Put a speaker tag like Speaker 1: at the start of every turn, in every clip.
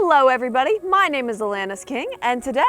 Speaker 1: Hello everybody, my name is Alanis King, and today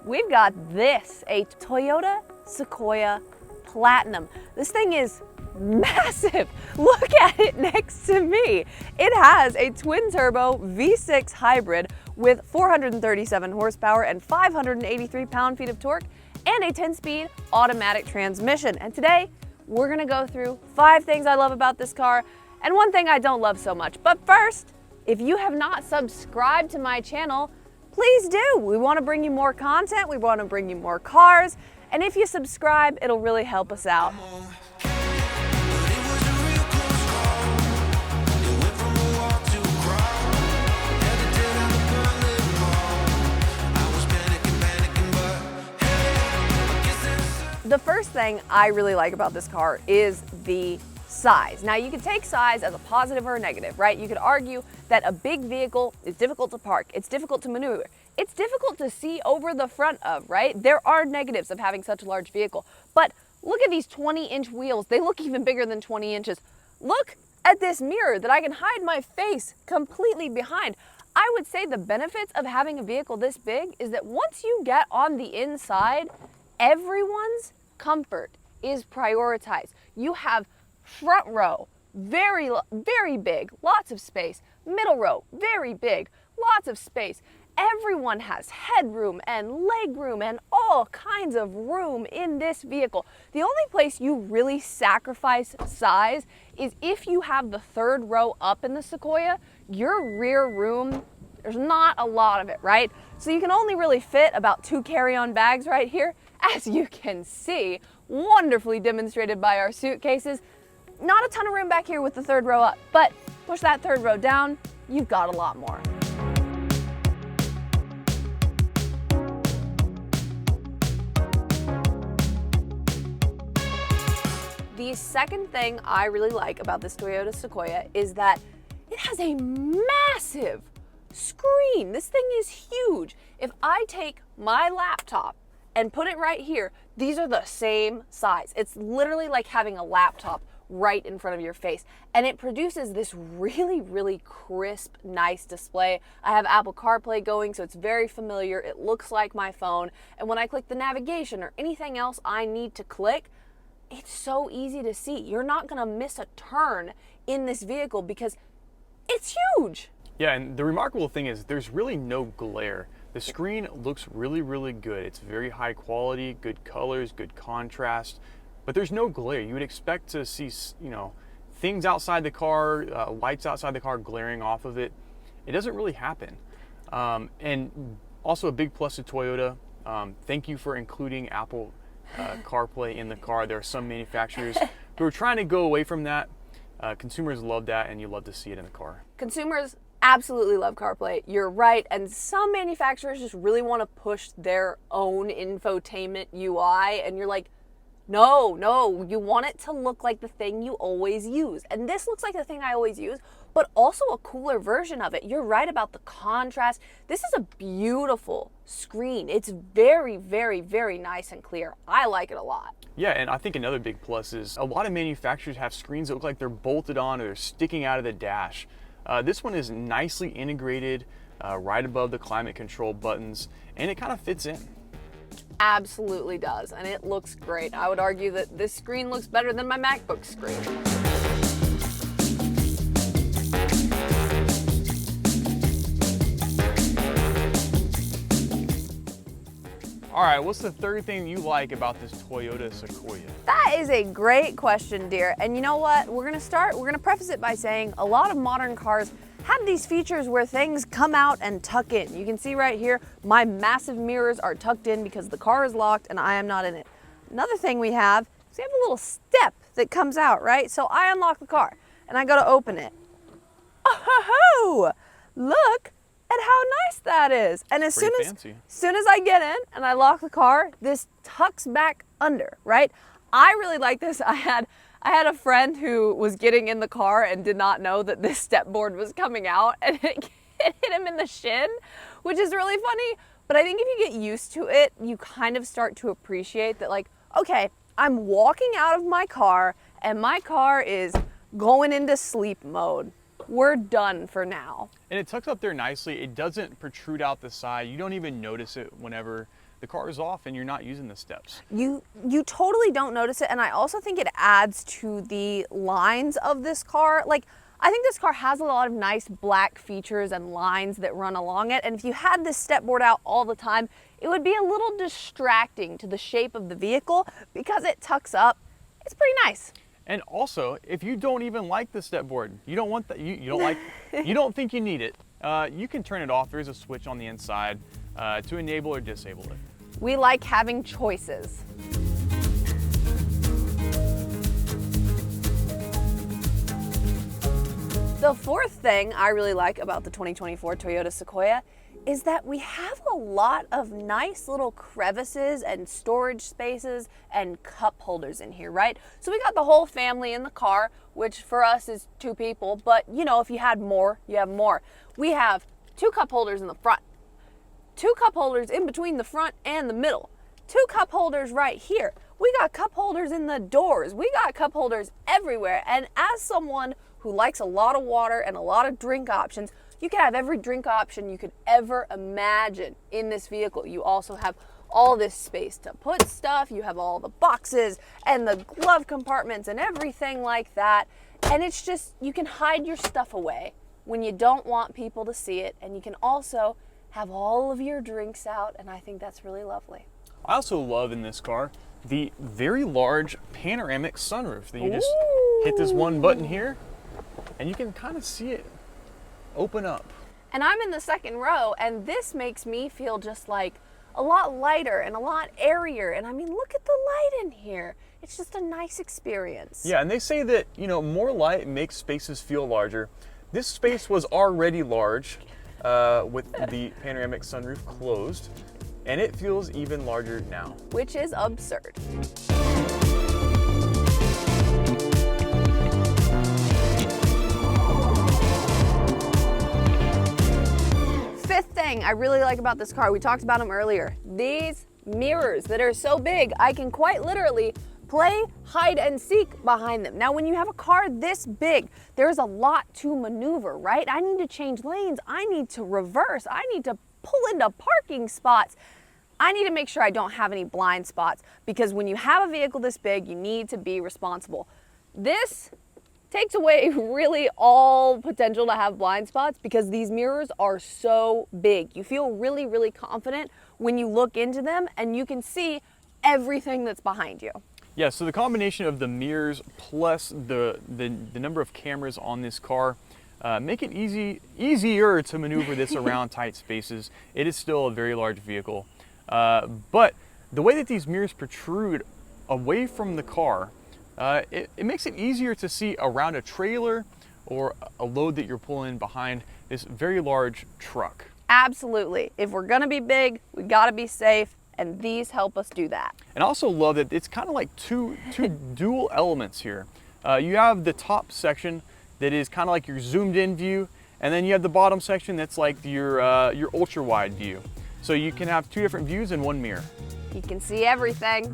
Speaker 1: we've got this, a Toyota Sequoia Platinum. This thing is massive. Look at it next to me. It has a twin turbo V6 hybrid with 437 horsepower and 583 pound-feet of torque and a 10-speed automatic transmission. And today we're gonna go through 5 things I love about this car and 1 thing I don't love so much. But first, if you have not subscribed to my channel, please do. We want to bring you more content, we want to bring you more cars, and if you subscribe, it'll really help us out. The first thing I really like about this car is the size. Now you could take size as a positive or a negative, right? You could argue that a big vehicle is difficult to park, it's difficult to maneuver, it's difficult to see over the front of, right? There are negatives of having such a large vehicle, but look at these 20-inch wheels. They look even bigger than 20 inches. Look at this mirror that I can hide my face completely behind. I would say the benefits of having a vehicle this big is that once you get on the inside, everyone's comfort is prioritized. You have front row, very big, lots of space. Middle row, very big, lots of space. Everyone has headroom and leg room and all kinds of room in this vehicle. The only place you really sacrifice size is if you have the 3rd row up in the Sequoia. Your rear room, there's not a lot of it, right? So you can only really fit about 2 carry-on bags right here, as you can see, wonderfully demonstrated by our suitcases. Not a ton of room back here with the 3rd row up, but push that 3rd row down, you've got a lot more. The second thing I really like about this Toyota Sequoia is that it has a massive screen. This thing is huge. If I take my laptop and put it right here, these are the same size. It's literally like having a laptop right in front of your face, and it produces this really crisp, nice display. I have Apple CarPlay going, so it's very familiar. It looks like my phone, and when I click the navigation or anything else I need to click, it's so easy to see. You're not gonna miss a turn in this vehicle because it's huge.
Speaker 2: Yeah, and the remarkable thing is there's really no glare. The screen looks really good. It's very high quality, good colors, good contrast, but there's no glare. You would expect to see, things outside the car, lights outside the car glaring off of it. It doesn't really happen. And also a big plus to Toyota, thank you for including Apple CarPlay in the car. There are some manufacturers who are trying to go away from that. Consumers love that, and you love to see it in the car.
Speaker 1: Consumers absolutely love CarPlay. You're right, and some manufacturers just really want to push their own infotainment UI, and you're like, no, you want it to look like the thing you always use. And this looks like the thing I always use, but also a cooler version of it. You're right about the contrast. This is a beautiful screen. It's very nice and clear. I like it a lot.
Speaker 2: Yeah, and I think another big plus is a lot of manufacturers have screens that look like they're bolted on or they're sticking out of the dash. This one is nicely integrated right above the climate control buttons, and it kind of fits in.
Speaker 1: Absolutely does, and it looks great. I would argue that this screen looks better than my MacBook screen.
Speaker 2: All right, what's the 3rd thing you like about this Toyota Sequoia?
Speaker 1: That is a great question, dear. And you know what? We're gonna preface it by saying a lot of modern cars have these features where things come out and tuck in. You can see right here, my massive mirrors are tucked in because the car is locked and I am not in it. Another thing we have is we have a little step that comes out, right? So I unlock the car and I go to open it. Oh, look at how nice that is. And as soon as I get in and I lock the car, this tucks back under, right? I really like this. I had a friend who was getting in the car and did not know that this step board was coming out, and it hit him in the shin, which is really funny. But I think if you get used to it, you kind of start to appreciate that, like, okay, I'm walking out of my car and my car is going into sleep mode. we're done for now.
Speaker 2: And it tucks up there nicely. It doesn't protrude out the side. You don't even notice it whenever the car is off and you're not using the steps.
Speaker 1: You totally don't notice it, and I also think it adds to the lines of this car. Like, I think this car has a lot of nice black features and lines that run along it, and if you had this step board out all the time, it would be a little distracting to the shape of the vehicle. Because it tucks up, it's pretty nice.
Speaker 2: And also, if you don't even like the step board, you don't want that, you don't like, you don't think you need it, you can turn it off. There's a switch on the inside to enable or disable it.
Speaker 1: We like having choices. The fourth thing I really like about the 2024 Toyota Sequoia is that we have a lot of nice little crevices and storage spaces and cup holders in here, right? So we got the whole family in the car, which for us is 2 people, but you know, if you had more, you have more. We have 2 cup holders in the front, 2 cup holders in between the front and the middle, 2 cup holders right here. We got cup holders in the doors. We got cup holders everywhere. And as someone who likes a lot of water and a lot of drink options, you can have every drink option you could ever imagine in this vehicle. You also have all this space to put stuff. You have all the boxes and the glove compartments and everything like that. And it's just, you can hide your stuff away when you don't want people to see it. And you can also have all of your drinks out. And I think that's really lovely.
Speaker 2: I also love in this car the very large panoramic sunroof that you just hit this one button here and you can kind of see it open up.
Speaker 1: And I'm in the second row, and this makes me feel just like a lot lighter and a lot airier. And I mean, look at the light in here. It's just a nice experience.
Speaker 2: Yeah, and they say that, you know, more light makes spaces feel larger. This space was already large with the panoramic sunroof closed, and it feels even larger now. Which is absurd.
Speaker 1: Fifth thing I really like about this car, we talked about them earlier, these mirrors that are so big, I can quite literally play hide and seek behind them. Now, when you have a car this big, there's a lot to maneuver, right? I need to change lanes, I need to reverse, I need to pull into parking spots. I need to make sure I don't have any blind spots, because when you have a vehicle this big, you need to be responsible. This takes away really all potential to have blind spots because these mirrors are so big. You feel really, really confident when you look into them and you can see everything that's behind you.
Speaker 2: Yeah, so the combination of the mirrors plus the number of cameras on this car make it easier to maneuver this around tight spaces. It is still a very large vehicle. But the way that these mirrors protrude away from the car, it makes it easier to see around a trailer or a load that you're pulling behind this very large truck.
Speaker 1: Absolutely. If we're gonna be big, we gotta be safe, and these help us do that.
Speaker 2: And I also love that it's kind of like two dual elements here. You have the top section that is kind of like your zoomed in view, and then you have the bottom section that's like your ultra wide view. So you can have 2 different views in one mirror.
Speaker 1: You can see everything.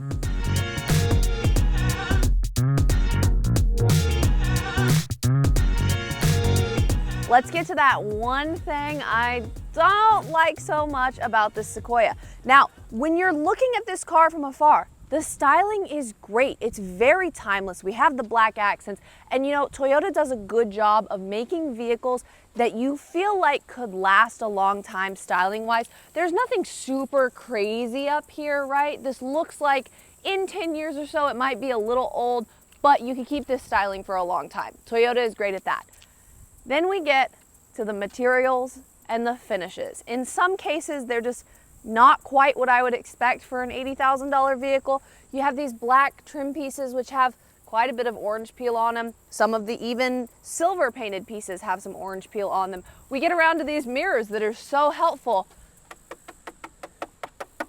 Speaker 1: Let's get to that one thing I don't like so much about this Sequoia. Now, when you're looking at this car from afar, the styling is great. It's very timeless. We have the black accents, and you know, Toyota does a good job of making vehicles that you feel like could last a long time styling wise. There's nothing super crazy up here, right? This looks like in 10 years or so, it might be a little old, but you can keep this styling for a long time. Toyota is great at that. Then we get to the materials and the finishes. In some cases, they're just not quite what I would expect for an $80,000 vehicle. You have these black trim pieces which have quite a bit of orange peel on them. Some of the even silver painted pieces have some orange peel on them. We get around to these mirrors that are so helpful. A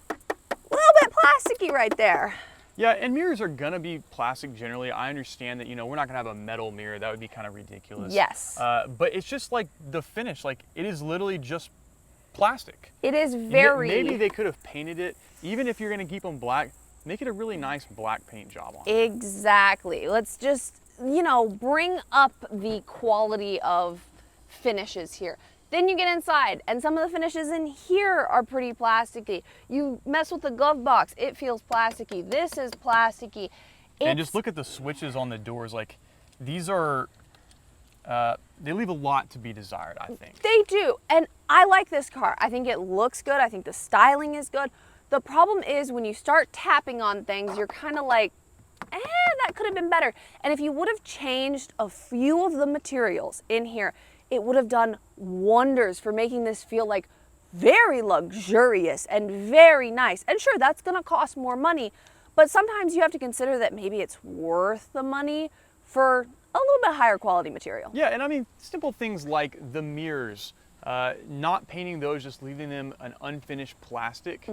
Speaker 1: little bit plasticky right there.
Speaker 2: Yeah, and mirrors are gonna be plastic generally. I understand that, you know, we're not gonna have a metal mirror. That would be kind of ridiculous.
Speaker 1: Yes.
Speaker 2: But it's just like the finish, like it is literally just plastic.
Speaker 1: It is very...
Speaker 2: Maybe they could have painted it, even if you're gonna keep them black, make it a really nice black paint job on it.
Speaker 1: Exactly. Let's just, you know, bring up the quality of finishes here. Then you get inside, and some of the finishes in here are pretty plasticky. You mess with the glove box, it feels plasticky. This is plasticky.
Speaker 2: And just look at the switches on the doors. Like, these are, they leave a lot to be desired, I think.
Speaker 1: They do, and I like this car. I think it looks good. I think the styling is good. The problem is when you start tapping on things, you're kind of like, that could have been better. And if you would have changed a few of the materials in here, it would have done wonders for making this feel like very luxurious and very nice. And sure, that's gonna cost more money, but sometimes you have to consider that maybe it's worth the money for a little bit higher quality material.
Speaker 2: Yeah, and I mean, simple things like the mirrors, not painting those, just leaving them an unfinished plastic.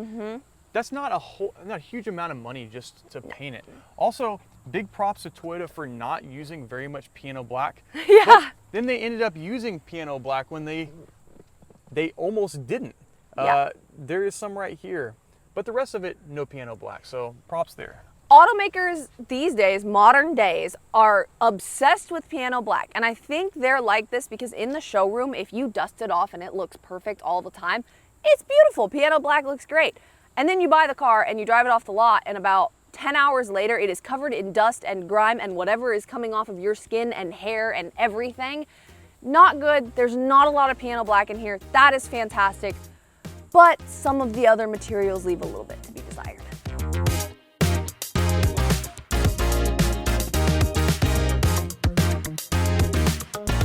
Speaker 2: That's not a huge amount of money just to paint it. Also, big props to Toyota for not using very much piano black.
Speaker 1: Yeah.
Speaker 2: But then they ended up using piano black when they almost didn't.
Speaker 1: Yeah.
Speaker 2: There is some right here, but the rest of it, no piano black. So props there.
Speaker 1: Automakers these days, modern days, are obsessed with piano black. And I think they're like this because in the showroom, if you dust it off and it looks perfect all the time, it's beautiful. Piano black looks great. And then you buy the car and you drive it off the lot, and about 10 hours later, it is covered in dust and grime and whatever is coming off of your skin and hair and everything. Not good. There's not a lot of piano black in here. That is fantastic. But some of the other materials leave a little bit to be desired.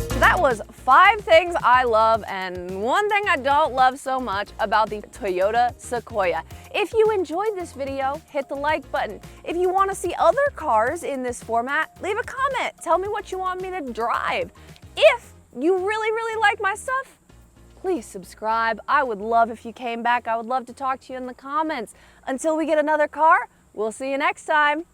Speaker 1: So that was 5 things I love and 1 thing I don't love so much about the Toyota Sequoia. If you enjoyed this video, hit the like button. If you want to see other cars in this format, leave a comment. Tell me what you want me to drive. If you really like my stuff, please subscribe. I would love if you came back. I would love to talk to you in the comments. Until we get another car, we'll see you next time.